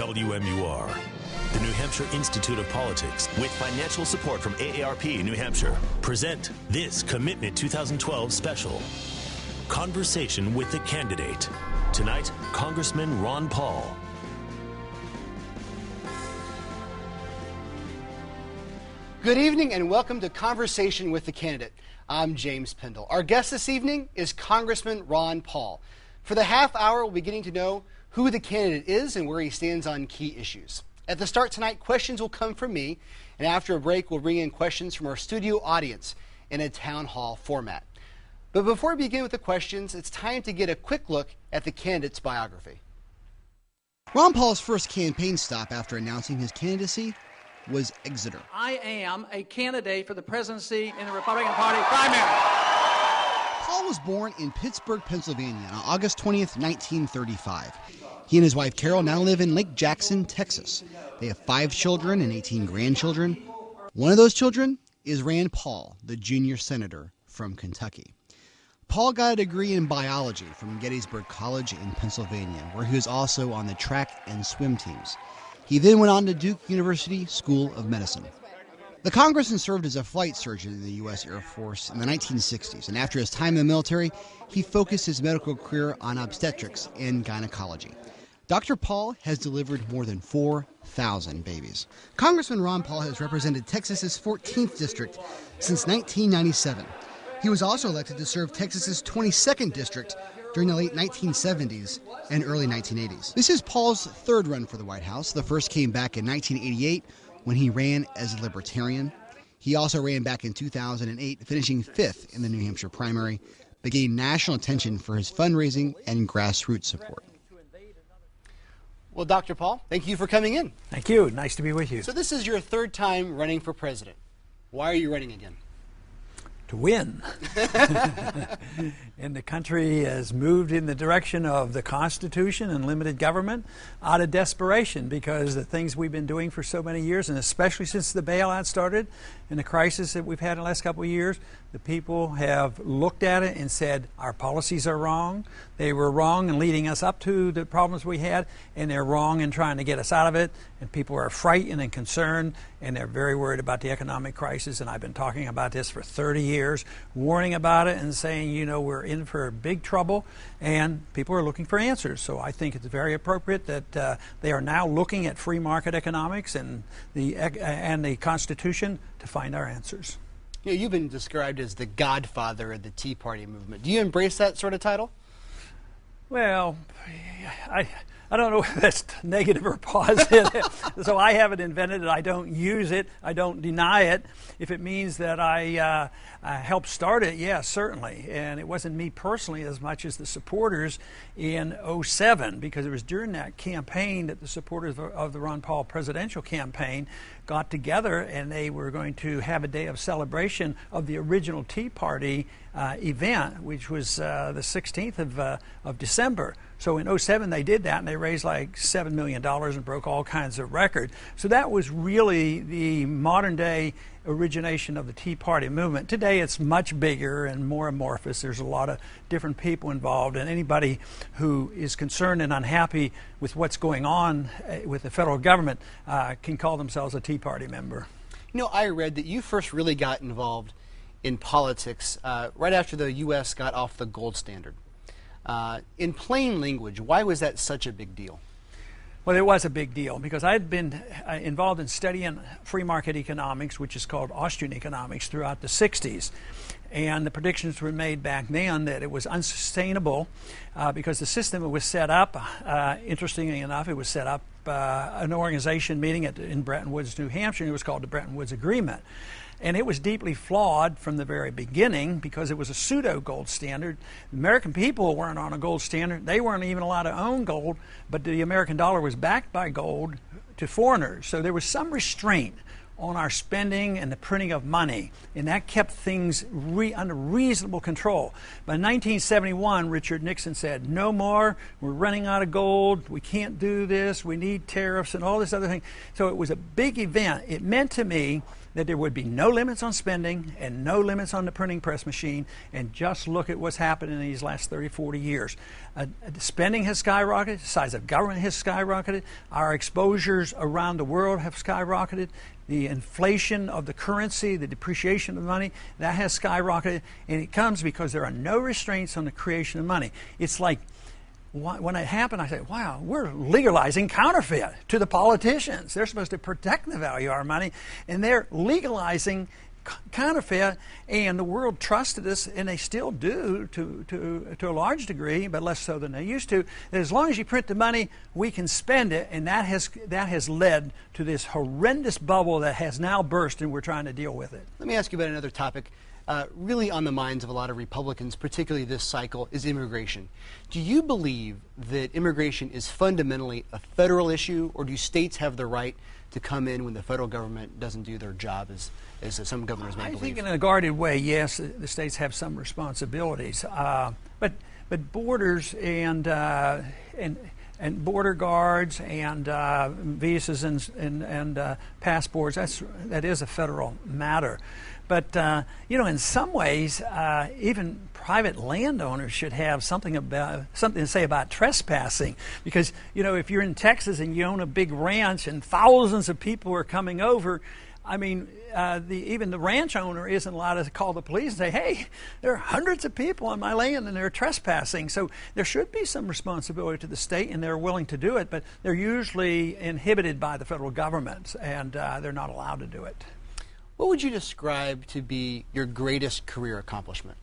WMUR, the New Hampshire Institute of Politics, with financial support from AARP New Hampshire, present this Commitment 2012 special, Conversation with the Candidate. Tonight, Congressman Ron Paul. Good evening and welcome to Conversation with the Candidate. I'm James Pendle. Our guest this evening is Congressman Ron Paul. For the half hour, we'll be getting to know who the candidate is and where he stands on key issues. At the start tonight, questions will come from me, and after a break, we'll bring in questions from our studio audience in a town hall format. But before we begin with the questions, it's time to get a quick look at the candidate's biography. Ron Paul's first campaign stop after announcing his candidacy was Exeter. I am a candidate for the presidency in the Republican Party primary. Paul was born in Pittsburgh, Pennsylvania on August 20th, 1935. He and his wife Carol now live in Lake Jackson, Texas. They have 5 children and 18 grandchildren. One of those children is Rand Paul, the junior senator from Kentucky. Paul got a degree in biology from Gettysburg College in Pennsylvania, where he was also on the track and swim teams. He then went on to Duke University School of Medicine. The congressman served as a flight surgeon in the U.S. Air Force in the 1960s, and after his time in the military, he focused his medical career on obstetrics and gynecology. Dr. Paul has delivered more than 4,000 babies. Congressman Ron Paul has represented Texas's 14th district since 1997. He was also elected to serve Texas's 22nd district during the late 1970s and early 1980s. This is Paul's third run for the White House. The first came back in 1988 when he ran as a Libertarian. He also ran back in 2008, finishing 5th in the New Hampshire primary, but gained national attention for his fundraising and grassroots support. Well, Dr. Paul, thank you for coming in. Thank you. Nice to be with you. So this is your third time running for president. Why are you running again? To win. And the country has moved in the direction of the Constitution and limited government out of desperation because the things we've been doing for so many years, and especially since the bailout started and the crisis that we've had in the last couple of years, the people have looked at it and said our policies are wrong. They were wrong in leading us up to the problems we had, and they're wrong in trying to get us out of it. And people are frightened and concerned, and they're very worried about the economic crisis. And I've been talking about this for 30 years, warning about it and saying, you know, we're in for big trouble, and people are looking for answers. So I think it's very appropriate that they are now looking at free market economics and the Constitution to find our answers. You know, you've been described as the godfather of the Tea Party movement. Do you embrace that sort of title? Well, I don't know if that's negative or positive. So I haven't invented it. I don't use it. I don't deny it. If it means that I helped start it, yes, certainly. And it wasn't me personally as much as the supporters in '07, because it was during that campaign that the supporters of the Ron Paul presidential campaign got together, and they were going to have a day of celebration of the original Tea Party event, which was the 16th of December. So in '07 they did that, and they raised like $7 million and broke all kinds of records. So that was really the modern day origination of the Tea Party movement. Today it's much bigger and more amorphous. There's a lot of different people involved, and anybody who is concerned and unhappy with what's going on with the federal government can call themselves a Tea Party member. You know, I read that you first really got involved in politics right after the U.S. got off the gold standard. In plain language, why was that such a big deal? Well, it was a big deal because I had been involved in studying free market economics, which is called Austrian economics, throughout the 60s. And the predictions were made back then that it was unsustainable because the system was set up, interestingly enough, it was set up an organization meeting in Bretton Woods, New Hampshire, and it was called the Bretton Woods Agreement. And it was deeply flawed from the very beginning because it was a pseudo-gold standard. The American people weren't on a gold standard. They weren't even allowed to own gold, but the American dollar was backed by gold to foreigners. So there was some restraint on our spending and the printing of money, and that kept things under reasonable control. By 1971, Richard Nixon said, no more, we're running out of gold, we can't do this, we need tariffs and all this other thing. So it was a big event. It meant to me that there would be no limits on spending and no limits on the printing press machine, and just look at what's happened in these last 30, 40 years. Spending has skyrocketed, the size of government has skyrocketed, our exposures around the world have skyrocketed, the inflation of the currency, the depreciation of the money, that has skyrocketed, and it comes because there are no restraints on the creation of money. It's like, when it happened, I said, wow, we're legalizing counterfeit to the politicians. They're supposed to protect the value of our money, and they're legalizing counterfeit, and the world trusted us, and they still do to a large degree, but less so than they used to. That as long as you print the money, we can spend it, and that has led to this horrendous bubble that has now burst, and we're trying to deal with it. Let me ask you about another topic. Really on the minds of a lot of Republicans, particularly this cycle, is immigration. Do you believe that immigration is fundamentally a federal issue, or do states have the right to come in when the federal government doesn't do their job, as some governors may believe? I think in a guarded way, yes, the states have some responsibilities, but borders and border guards and visas and passports, that is a federal matter. But in some ways, even private landowners should have something to say about trespassing, because if you're in Texas and you own a big ranch and thousands of people are coming over, I mean, even the ranch owner isn't allowed to call the police and say, hey, there are hundreds of people on my land and they're trespassing. So there should be some responsibility to the state, and they're willing to do it, but they're usually inhibited by the federal government, and they're not allowed to do it. What would you describe to be your greatest career accomplishment?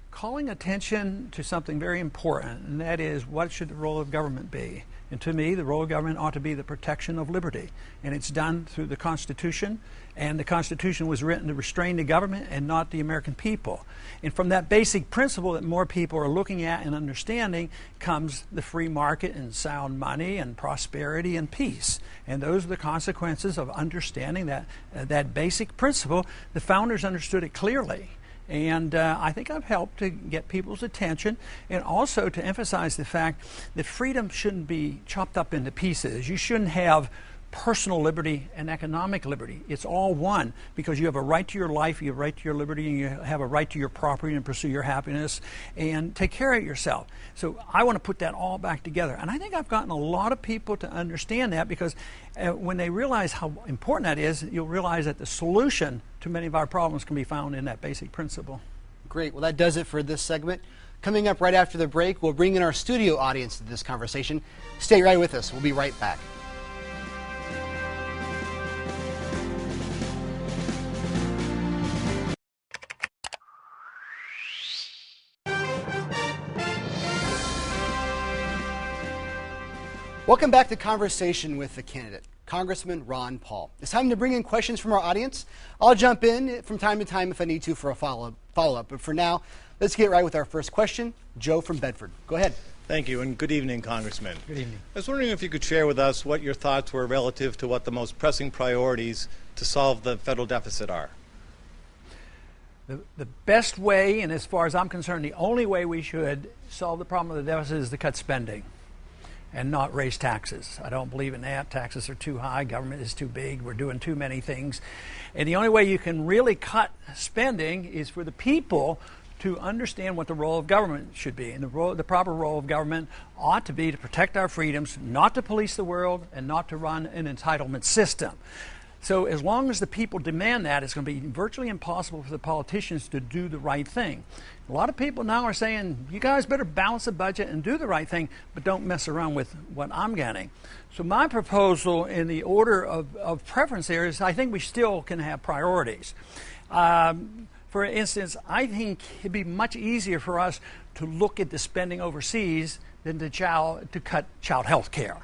Calling attention to something very important, and that is, what should the role of government be? And to me, the role of government ought to be the protection of liberty. And it's done through the Constitution, and the Constitution was written to restrain the government and not the American people. And from that basic principle that more people are looking at and understanding comes the free market and sound money and prosperity and peace. And those are the consequences of understanding that basic principle. The founders understood it clearly. And I think I've helped to get people's attention, and also to emphasize the fact that freedom shouldn't be chopped up into pieces. You shouldn't have personal liberty and economic liberty. It's all one, because you have a right to your life, you have a right to your liberty, and you have a right to your property and pursue your happiness and take care of yourself. So I want to put that all back together. And I think I've gotten a lot of people to understand that, because when they realize how important that is, you'll realize that the solution to many of our problems can be found in that basic principle. Great. Well, that does it for this segment. Coming up right after the break, we'll bring in our studio audience to this conversation. Stay right with us. We'll be right back. Welcome back to Conversation with the Candidate, Congressman Ron Paul. It's time to bring in questions from our audience. I'll jump in from time to time if I need to for a follow-up. But for now, let's get right with our first question. Joe from Bedford. Go ahead. Thank you, and good evening, Congressman. Good evening. I was wondering if you could share with us what your thoughts were relative to what the most pressing priorities to solve the federal deficit are. The best way, and as far as I'm concerned, the only way we should solve the problem of the deficit is to cut spending and not raise taxes. I don't believe in that. Taxes are too high, government is too big, we're doing too many things. And the only way you can really cut spending is for the people to understand what the role of government should be. And the proper role of government ought to be to protect our freedoms, not to police the world, and not to run an entitlement system. So as long as the people demand that, it's going to be virtually impossible for the politicians to do the right thing. A lot of people now are saying, you guys better balance the budget and do the right thing, but don't mess around with what I'm getting. So my proposal in the order of preference there is, I think we still can have priorities. For instance, I think it'd be much easier for us to look at the spending overseas than to cut child health care.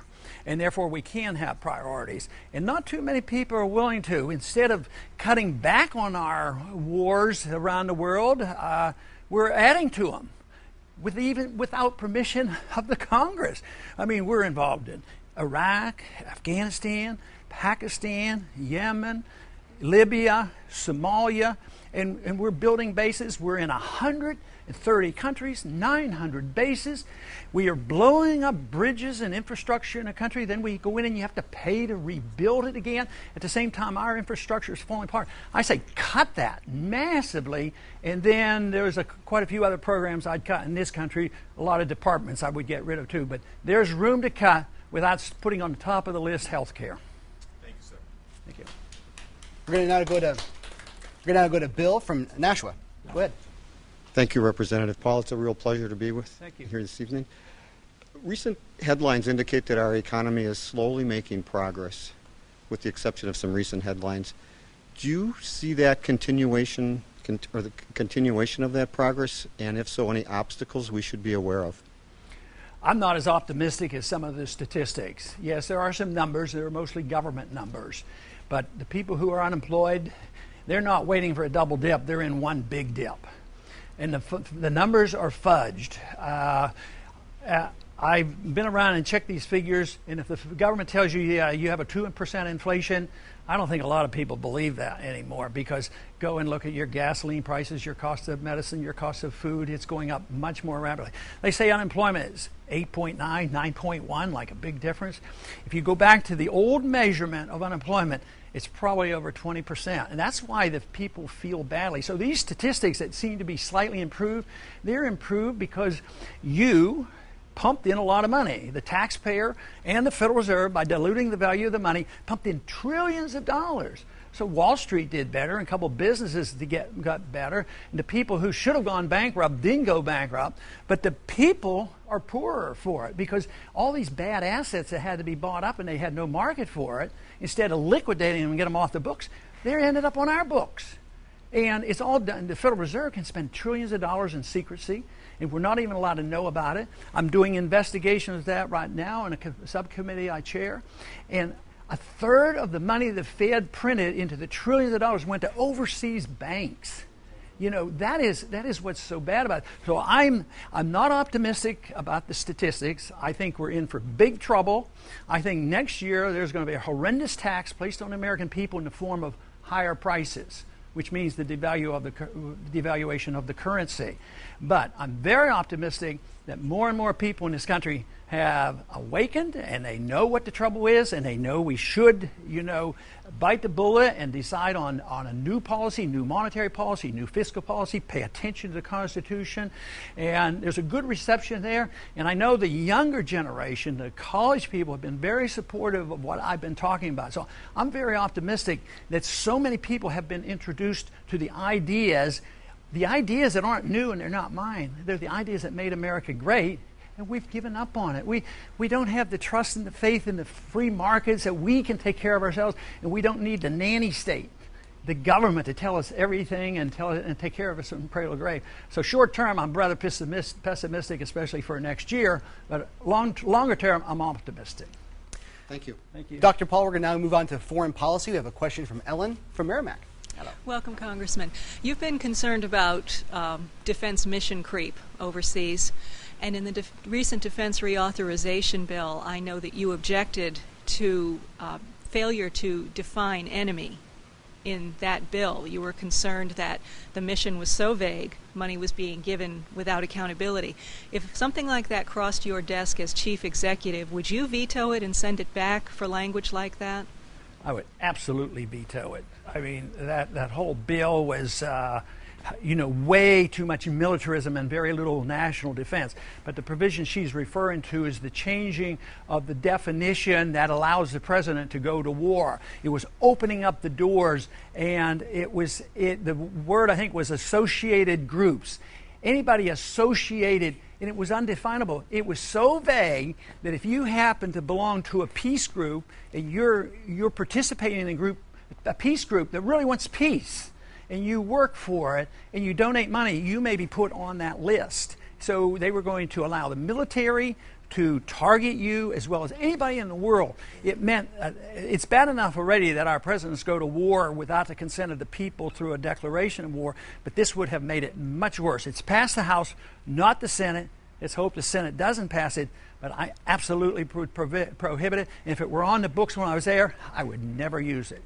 And therefore we can have priorities. And not too many people are willing to. Instead of cutting back on our wars around the world, we're adding to them, even without permission of the Congress. I mean, we're involved in Iraq, Afghanistan, Pakistan, Yemen, Libya, Somalia, and we're building bases. We're in 100 in 30 countries, 900 bases. We are blowing up bridges and infrastructure in a country. Then we go in and you have to pay to rebuild it again. At the same time, our infrastructure is falling apart. I say cut that massively. And then there's quite a few other programs I'd cut in this country. A lot of departments I would get rid of too. But there's room to cut without putting on the top of the list health care. Thank you, sir. Thank you. We're going to now go to Bill from Nashua. Go ahead. Thank you, Representative Paul. It's a real pleasure to be with you here this evening. Recent headlines indicate that our economy is slowly making progress, with the exception of some recent headlines. Do you see that continuation, or the continuation of that progress? And if so, any obstacles we should be aware of? I'm not as optimistic as some of the statistics. Yes, there are some numbers. They're mostly government numbers. But the people who are unemployed, they're not waiting for a double dip. They're in one big dip. And the numbers are fudged. I've been around and checked these figures, and if the government tells you, yeah, you have a 2% inflation, I don't think a lot of people believe that anymore, because go and look at your gasoline prices, your cost of medicine, your cost of food. It's going up much more rapidly. They say unemployment is 8.9, 9.1, like a big difference. If you go back to the old measurement of unemployment, it's probably over 20%. And that's why the people feel badly. So these statistics that seem to be slightly improved, they're improved because you pumped in a lot of money. The taxpayer and the Federal Reserve, by diluting the value of the money, pumped in trillions of dollars. So Wall Street did better, and a couple of businesses got better, and the people who should have gone bankrupt didn't go bankrupt, but the people are poorer for it because all these bad assets that had to be bought up and they had no market for it, instead of liquidating them and get them off the books, they ended up on our books. And it's all done. The Federal Reserve can spend trillions of dollars in secrecy, and we're not even allowed to know about it. I'm doing investigations of that right now in a subcommittee I chair. And a third of the money the Fed printed into the trillions of dollars went to overseas banks. You know, that is what's so bad about it. So I'm not optimistic about the statistics. I think we're in for big trouble. I think next year there's going to be a horrendous tax placed on American people in the form of higher prices, which means the devaluation of the currency. But I'm very optimistic that more and more people in this country have awakened, and they know what the trouble is, and they know we should, bite the bullet and decide on a new policy, new monetary policy, new fiscal policy, pay attention to the Constitution. And there's a good reception there. And I know the younger generation, the college people, have been very supportive of what I've been talking about. So I'm very optimistic that so many people have been introduced to the ideas that aren't new and they're not mine. They're the ideas that made America great. And we've given up on it. We don't have the trust and the faith in the free markets that we can take care of ourselves, and we don't need the nanny state, the government, to tell us everything and take care of us from cradle to grave. So short term, I'm rather pessimistic, especially for next year. But longer term, I'm optimistic. Thank you. Thank you. Dr. Paul, we're going to now move on to foreign policy. We have a question from Ellen from Merrimack. Hello. Welcome, Congressman. You've been concerned about defense mission creep overseas. And in the recent defense reauthorization bill, I know that you objected to failure to define enemy in that bill. You were concerned that the mission was so vague, money was being given without accountability. If something like that crossed your desk as chief executive, would you veto it and send it back for language like that? I would absolutely veto it. I mean, that whole bill was way too much militarism and very little national defense. But the provision she's referring to is the changing of the definition that allows the president to go to war. It was opening up the doors, and the word I think was associated groups. Anybody associated, and it was undefinable. It was so vague that if you happen to belong to a peace group and you're participating in a peace group that really wants peace, and you work for it, and you donate money, you may be put on that list. So they were going to allow the military to target you as well as anybody in the world. It meant it's bad enough already that our presidents go to war without the consent of the people through a declaration of war, but this would have made it much worse. It's passed the House, not the Senate. Let's hope the Senate doesn't pass it, but I absolutely would prohibit it. And if it were on the books when I was there, I would never use it.